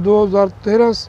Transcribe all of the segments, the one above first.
2013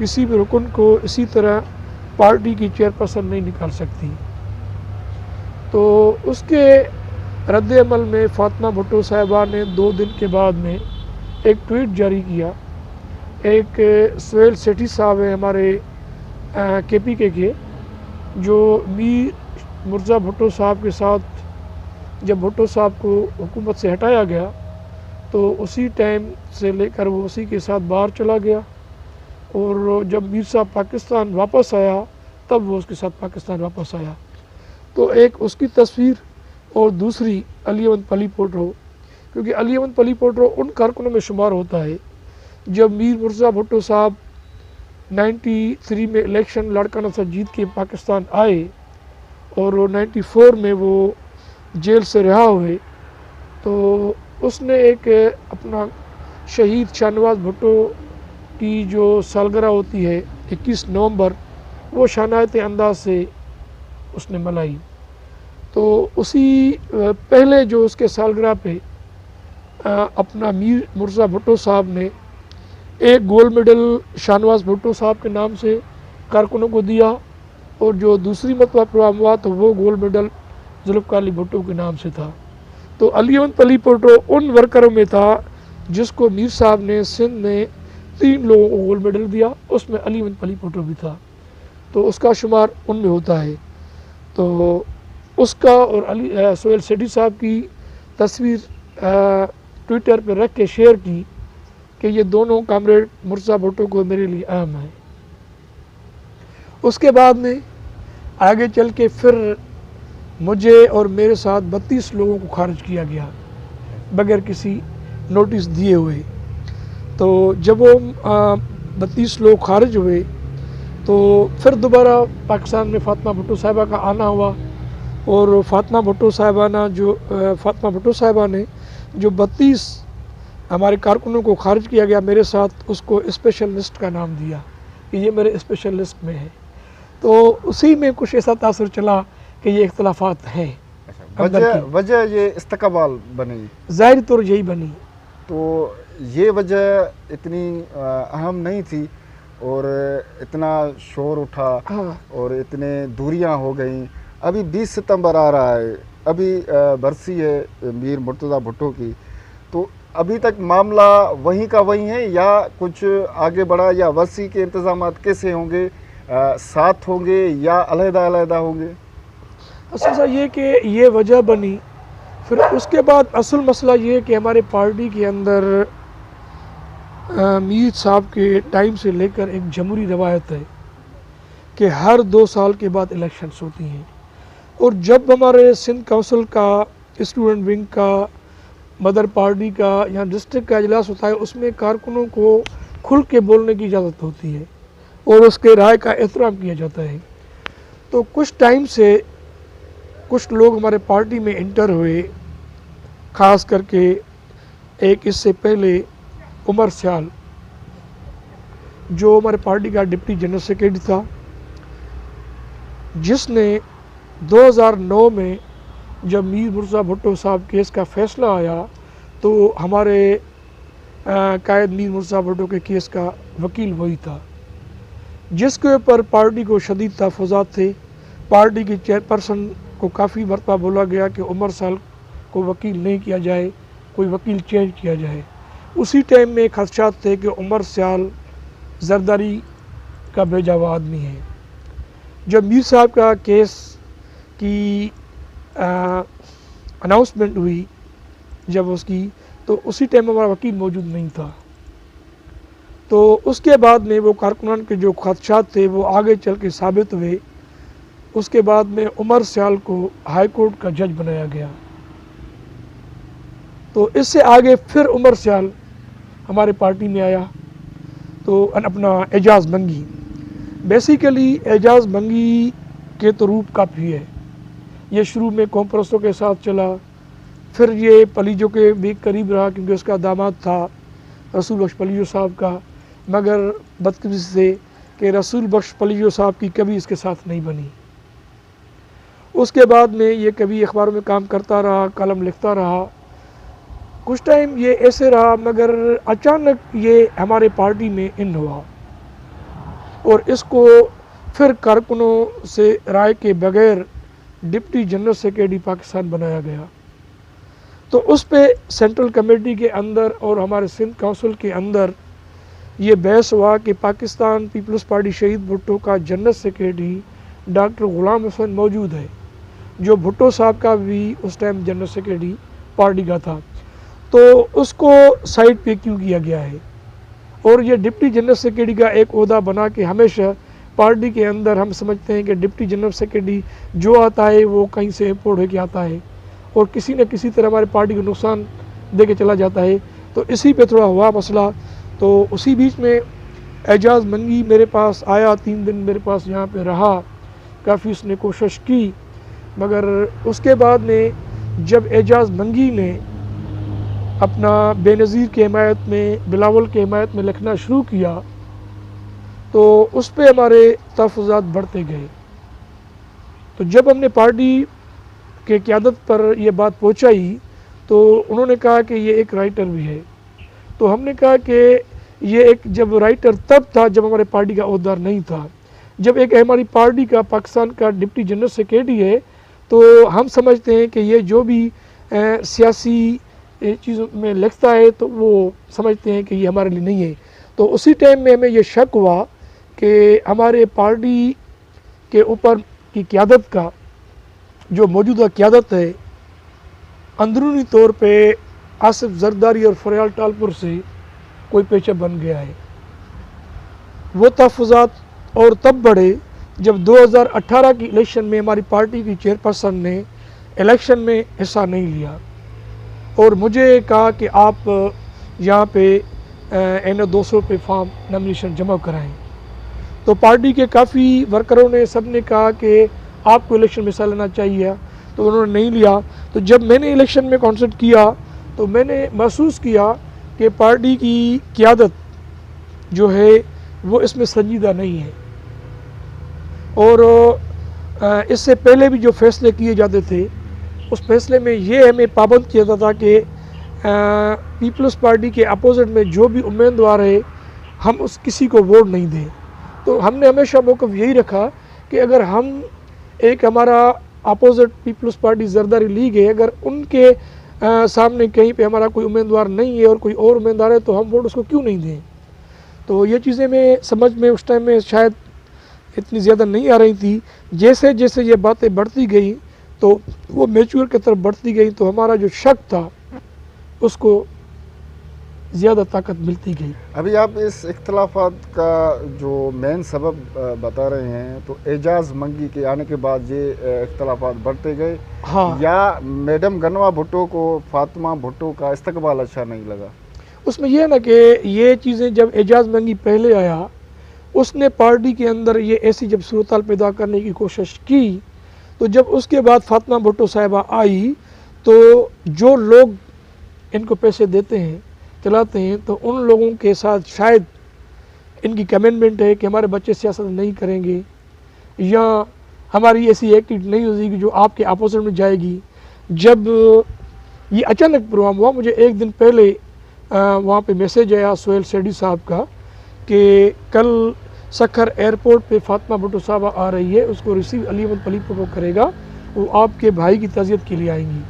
کسی بھی رکن کو اسی طرح پارٹی کی چیئرپرسن نہیں نکال سکتی۔ تو اس کے رد عمل میں فاطمہ بھٹو صاحبہ نے 2 دن کے بعد میں ایک ٹویٹ جاری کیا۔ ایک سہیل سیٹھی صاحب ہیں ہمارے کے پی کے جو میر مرزا بھٹو صاحب کے ساتھ جب بھٹو صاحب کو حکومت سے ہٹایا گیا تو اسی ٹائم سے لے کر وہ اسی کے ساتھ باہر چلا گیا، اور جب میر صاحب پاکستان واپس آیا تب وہ اس کے ساتھ پاکستان واپس آیا۔ تو ایک اس کی تصویر اور دوسری علی احمد پلی پوٹرو، کیونکہ علی احمد پلی پوٹرو ان کارکنوں میں شمار ہوتا ہے جب میر مرزا بھٹو صاحب 93 میں الیکشن لاڑکانہ سے جیت کے پاکستان آئے اور 94 میں وہ جیل سے رہا ہوئے، تو اس نے ایک اپنا شہید شاہ نواز بھٹو کی جو سالگرہ ہوتی ہے 21 نومبر، وہ شانایت انداز سے اس نے منائی۔ تو اسی پہلے جو اس کے سالگرہ پہ اپنا میر مرزا بھٹو صاحب نے ایک گولڈ میڈل شاہ نواز بھٹو صاحب کے نام سے کارکنوں کو دیا، اور جو دوسری مرتبہ پروگرام ہوا تو وہ گولڈ میڈل ذوالفقار علی بھٹو کے نام سے تھا۔ تو علی احمد پلی پوٹرو ان ورکروں میں تھا جس کو میر صاحب نے سندھ میں 3 لوگوں کو گولڈ میڈل دیا، اس میں علی احمد پلی پوٹرو بھی تھا، تو اس کا شمار ان میں ہوتا ہے۔ تو اس کا اور سہیل سیٹھی صاحب کی تصویر ٹویٹر پہ رکھ کے شیئر کی کہ یہ دونوں کامریڈ مرزا بھٹو کو میرے لیے اہم ہیں۔ اس کے بعد میں آگے چل کے پھر مجھے اور میرے ساتھ 32 لوگوں کو خارج کیا گیا بغیر کسی نوٹس دیے ہوئے۔ تو جب وہ 32 لوگ خارج ہوئے تو پھر دوبارہ پاکستان میں فاطمہ بھٹو صاحبہ کا آنا ہوا، اور فاطمہ بھٹو صاحبہ نے جو 32 ہمارے کارکنوں کو خارج کیا گیا میرے ساتھ، اس کو اسپیشل لسٹ کا نام دیا کہ یہ میرے اسپیشل لسٹ میں ہے۔ تو اسی میں کچھ ایسا تاثر چلا کہ یہ اختلافات ہیں۔ وجہ یہ استقبال بنی، ظاہری طور یہی بنی۔ تو یہ وجہ اتنی اہم نہیں تھی اور اتنا شور اٹھا اور اتنے دوریاں ہو گئیں۔ ابھی 20 ستمبر آ رہا ہے، ابھی برسی ہے میر مرتضیٰ بھٹو کی، تو ابھی تک معاملہ وہیں کا وہیں ہے یا کچھ آگے بڑھا، یا وسیع کے انتظامات کیسے ہوں گے، ساتھ ہوں گے یا علیحدہ علیحدہ ہوں گے؟ اصل یہ کہ یہ وجہ بنی، پھر اس کے بعد اصل مسئلہ یہ کہ ہمارے پارٹی کے اندر میر صاحب کے ٹائم سے لے کر ایک جمہوری روایت ہے کہ ہر 2 سال کے بعد الیکشنز ہوتی ہیں، اور جب ہمارے سندھ کونسل کا، اسٹوڈنٹ ونگ کا، مدر پارٹی کا یا ڈسٹرکٹ کا اجلاس ہوتا ہے، اس میں کارکنوں کو کھل کے بولنے کی اجازت ہوتی ہے اور اس کے رائے کا احترام کیا جاتا ہے۔ تو کچھ ٹائم سے کچھ لوگ ہمارے پارٹی میں انٹر ہوئے، خاص کر کے ایک اس سے پہلے عمر سیال جو ہمارے پارٹی کا ڈپٹی جنرل سیکرٹری تھا، جس نے 2009 میں جب میر مرزا بھٹو صاحب کیس کا فیصلہ آیا تو ہمارے قائد میر مرزا بھٹو کے کیس کا وکیل وہی تھا، جس کے اوپر پارٹی کو شدید تحفظات تھے۔ پارٹی کی چیئرپرسن کو کافی مرتبہ بولا گیا کہ عمر سیال کو وکیل نہیں کیا جائے، کوئی وکیل چینج کیا جائے۔ اسی ٹائم میں خدشات تھے کہ عمر سیال زرداری کا بھیجا ہوا آدمی ہے۔ جب میر صاحب کا کیس کی اناؤنسمنٹ ہوئی جب اس کی، تو اسی ٹائم ہمارا وکیل موجود نہیں تھا۔ تو اس کے بعد میں وہ کارکنان کے جو خدشات تھے وہ آگے چل کے ثابت ہوئے۔ اس کے بعد میں عمر سیال کو ہائی کورٹ کا جج بنایا گیا۔ تو اس سے آگے پھر عمر سیال ہمارے پارٹی میں آیا، تو اپنا اعجاز منگی۔ بیسیکلی اعجاز منگی کے تو روپ کافی ہے، یہ شروع میں قوم پرستوں کے ساتھ چلا، پھر یہ پلیجو کے بھی قریب رہا کیونکہ اس کا داماد تھا رسول بخش پلیجو صاحب کا، مگر بدقسمتی سے کہ رسول بخش پلیجو صاحب کی کبھی اس کے ساتھ نہیں بنی۔ اس کے بعد میں یہ کبھی اخباروں میں کام کرتا رہا، کالم لکھتا رہا، کچھ ٹائم یہ ایسے رہا، مگر اچانک یہ ہمارے پارٹی میں ان ہوا اور اس کو پھر کارکنوں سے رائے کے بغیر ڈپٹی جنرل سیکرٹری پاکستان بنایا گیا۔ تو اس پہ سینٹرل کمیٹی کے اندر اور ہمارے سندھ کونسل کے اندر یہ بحث ہوا کہ پاکستان پیپلز پارٹی شہید بھٹو کا جنرل سیکرٹری ڈاکٹر غلام حسین موجود ہے، جو بھٹو صاحب کا بھی اس ٹائم جنرل سیکرٹری پارٹی کا تھا، تو اس کو سائڈ پہ کیوں کیا گیا ہے؟ اور یہ ڈپٹی جنرل سیکرٹری کا ایک عہدہ بنا کہ ہمیشہ پارٹی کے اندر ہم سمجھتے ہیں کہ ڈپٹی جنرل سیکرٹری جو آتا ہے وہ کہیں سے امپورٹ ہو کے آتا ہے اور کسی نہ کسی طرح ہمارے پارٹی کو نقصان دے کے چلا جاتا ہے۔ تو اسی پہ تھوڑا ہوا مسئلہ۔ تو اسی بیچ میں اعجاز منگی میرے پاس آیا، 3 دن میرے پاس یہاں پہ رہا، کافی اس نے کوشش کی، مگر اس کے بعد میں جب اعجاز منگی نے اپنا بے نظیر کی حمایت میں، بلاول کی حمایت میں لکھنا شروع کیا، تو اس پہ ہمارے تحفظات بڑھتے گئے۔ تو جب ہم نے پارٹی کے قیادت پر یہ بات پہنچائی تو انہوں نے کہا کہ یہ ایک رائٹر بھی ہے۔ تو ہم نے کہا کہ یہ ایک جب رائٹر تب تھا جب ہمارے پارٹی کا عہدیدار نہیں تھا، جب ایک ہماری پارٹی کا پاکستان کا ڈپٹی جنرل سیکرٹری ہے تو ہم سمجھتے ہیں کہ یہ جو بھی سیاسی چیزوں میں لکھتا ہے تو وہ سمجھتے ہیں کہ یہ ہمارے لیے نہیں ہے۔ تو اسی ٹائم میں ہمیں یہ شک ہوا کہ ہمارے پارٹی کے اوپر کی قیادت کا جو موجودہ قیادت ہے اندرونی طور پہ آصف زرداری اور فریال ٹالپور سے کوئی پیچہ بن گیا ہے۔ وہ تحفظات اور تب بڑھے جب 2018 کی الیکشن میں ہماری پارٹی کی چیئرپرسن نے الیکشن میں حصہ نہیں لیا اور مجھے کہا کہ آپ یہاں پہ NO-200 پہ فارم نامینیشن جمع کرائیں۔ تو پارٹی کے کافی ورکروں نے سب نے کہا کہ آپ کو الیکشن میں حصہ لینا چاہیے، تو انہوں نے نہیں لیا۔ تو جب میں نے الیکشن میں کانسیڈر کیا تو میں نے محسوس کیا کہ پارٹی کی قیادت جو ہے وہ اس میں سنجیدہ نہیں ہے، اور اس سے پہلے بھی جو فیصلے کیے جاتے تھے اس فیصلے میں یہ ہمیں پابند کیا جاتا تھا کہ پیپلز پارٹی کے اپوزٹ میں جو بھی امیدوار ہے ہم اس کسی کو ووٹ نہیں دیں۔ تو ہم نے ہمیشہ موقف یہی رکھا کہ اگر ہم ایک ہمارا اپوزٹ پیپلز پارٹی زرداری لیگ ہے، اگر ان کے سامنے کہیں پہ ہمارا کوئی امیدوار نہیں ہے اور کوئی اور امیدوار ہے تو ہم ووٹ اس کو کیوں نہیں دیں۔ تو یہ چیزیں میں سمجھ میں اس ٹائم میں شاید اتنی زیادہ نہیں آ رہی تھی۔ جیسے جیسے یہ باتیں بڑھتی گئیں تو وہ میچور کی طرف بڑھتی گئی تو ہمارا جو شک تھا اس کو زیادہ طاقت ملتی گئی۔ ابھی آپ اس اختلافات کا جو مین سبب بتا رہے ہیں تو اعجاز منگی کے آنے کے بعد یہ اختلافات بڑھتے گئے، ہاں، یا میڈم گنوا بھٹو کو فاطمہ بھٹو کا استقبال اچھا نہیں لگا؟ اس میں یہ ہے نا کہ یہ چیزیں جب اعجاز منگی پہلے آیا اس نے پارٹی کے اندر یہ ایسی جب صورتحال پیدا کرنے کی کوشش کی، تو جب اس کے بعد فاطمہ بھٹو صاحبہ آئی تو جو لوگ ان کو پیسے دیتے ہیں چلاتے ہیں تو ان لوگوں کے ساتھ شاید ان کی کمٹمنٹ ہے کہ ہمارے بچے سیاست نہیں کریں گے یا ہماری ایسی ایکٹیویٹی نہیں ہوگی جو آپ کے اپوزٹ میں جائے گی۔ جب یہ اچانک پروگرام ہوا، مجھے ایک دن پہلے وہاں پہ میسیج آیا سہیل سیٹھی صاحب کا کہ کل سکھر ایئرپورٹ پہ فاطمہ بھٹو صاحبہ آ رہی ہے، اس کو ریسیو علی احمد پلیپو کو کرے گا، وہ آپ کے بھائی کی تعزیت کے لیے آئیں گی۔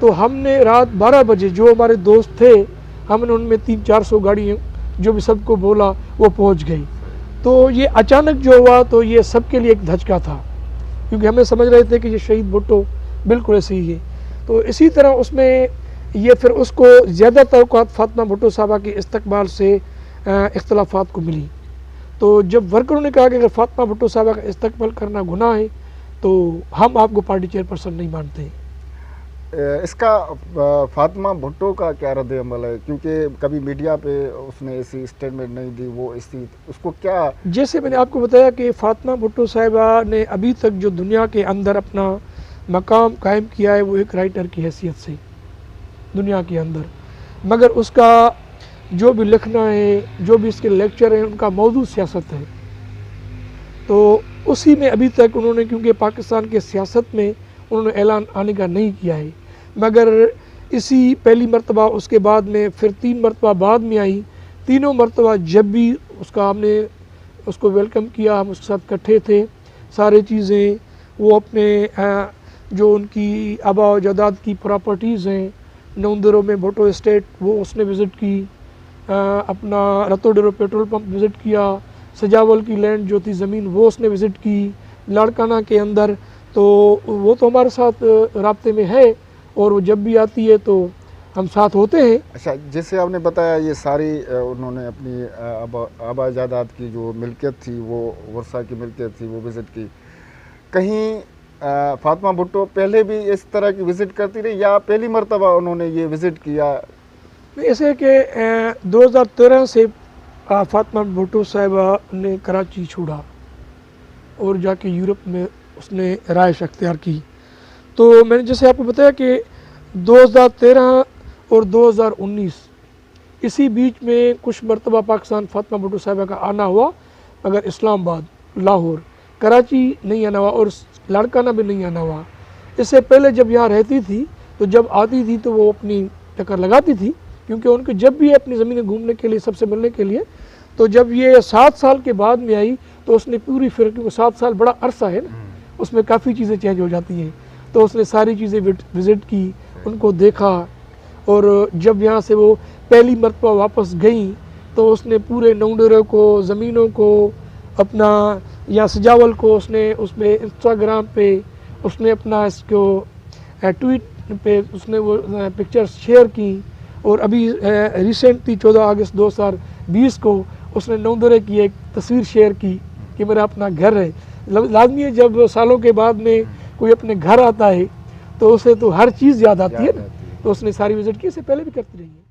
تو ہم نے رات 12 بجے جو ہمارے دوست تھے ہم نے ان میں 300-400 گاڑیاں جو بھی سب کو بولا وہ پہنچ گئی۔ تو یہ اچانک جو ہوا تو یہ سب کے لیے ایک دھچکا تھا، کیونکہ ہمیں سمجھ رہے تھے کہ یہ شہید بھٹو بالکل ایسے ہی ہے۔ تو اسی طرح اس میں یہ پھر اس کو زیادہ توقعات فاطمہ بھٹو صاحبہ کے استقبال سے اختلافات کو ملی۔ تو جب ورکروں نے کہا کہ اگر فاطمہ بھٹو صاحبہ کا استقبال کرنا گناہ ہے تو ہم آپ کو پارٹی چیئرپرسن نہیں مانتے۔ اس کا فاطمہ بھٹو کا کیا رد عمل ہے؟ کیونکہ کبھی میڈیا پہ اس نے ایسی اسٹیٹمنٹ نہیں دی، وہ اس کو کیا؟ جیسے میں نے آپ کو بتایا کہ فاطمہ بھٹو صاحبہ نے ابھی تک جو دنیا کے اندر اپنا مقام قائم کیا ہے وہ ایک رائٹر کی حیثیت سے دنیا کے اندر، مگر اس کا جو بھی لکھنا ہے، جو بھی اس کے لیکچر ہیں، ان کا موضوع سیاست ہے۔ تو اسی میں ابھی تک انہوں نے، کیونکہ پاکستان کے سیاست میں انہوں نے اعلان آنے کا نہیں کیا ہے، مگر اسی پہلی مرتبہ، اس کے بعد میں پھر 3 مرتبہ بعد میں آئی، تینوں مرتبہ جب بھی اس کا ہم نے اس کو ویلکم کیا, ہم اس کے ساتھ اکٹھے تھے, سارے چیزیں وہ اپنے جو ان کی آبا و اجداد کی پراپرٹیز ہیں, نوندرو میں بھٹو اسٹیٹ وہ اس نے وزٹ کی, اپنا رتوڈیرو پیٹرول پمپ وزٹ کیا, سجاول کی لینڈ جو تھی زمین وہ اس نے وزٹ کی, لاڑکانہ کے اندر تو وہ تو ہمارے ساتھ رابطے میں ہے, اور وہ جب بھی آتی ہے تو ہم ساتھ ہوتے ہیں. اچھا, جیسے آپ نے بتایا یہ ساری انہوں نے اپنی آبا اجداد کی جو ملکیت تھی وہ ورثہ کی ملکیت تھی وہ وزٹ کی. کہیں فاطمہ بھٹو پہلے بھی اس طرح کی وزٹ کرتی رہی یا پہلی مرتبہ انہوں نے یہ وزٹ کیا؟ ایسے کہ 2013 سے فاطمہ بھٹو صاحبہ نے کراچی چھوڑا اور جا کے یورپ میں اس نے رہائش اختیار کی. تو میں نے جیسے آپ کو بتایا کہ 2013 اور 2019 اسی بیچ میں کچھ مرتبہ پاکستان فاطمہ بھٹو صاحبہ کا آنا ہوا, مگر اسلام آباد, لاہور, کراچی نہیں آنا ہوا اور لاڑکانہ بھی نہیں آنا ہوا. اس سے پہلے جب یہاں رہتی تھی تو جب آتی تھی تو وہ اپنی چکر لگاتی تھی, کیونکہ ان کو جب بھی اپنی زمینیں گھومنے کے لیے سب سے ملنے کے لیے, تو جب یہ 7 سال کے بعد میں آئی تو اس نے پوری کیونکہ 7 سال بڑا عرصہ ہے نا, اس میں کافی چیزیں چینج ہو جاتی ہیں, تو اس نے ساری چیزیں وزٹ کی, ان کو دیکھا, اور جب یہاں سے وہ پہلی مرتبہ واپس گئیں تو اس نے پورے نوندرو کو, زمینوں کو, اپنا یا سجاول کو اس نے اس پہ انسٹاگرام پہ اس نے اپنا اس کو ٹویٹ پہ اس نے وہ پکچرز شیئر کی. اور ابھی ریسنٹلی 14 اگست 2020 کو اس نے نوندرے کی ایک تصویر شیئر کی کہ میرا اپنا گھر ہے. لازمی ہے جب سالوں کے بعد میں کوئی اپنے گھر آتا ہے تو اسے تو ہر چیز یاد آتی ہے نا, تو اس نے ساری وزٹ کی, اس سے پہلے بھی کرتی رہی ہے.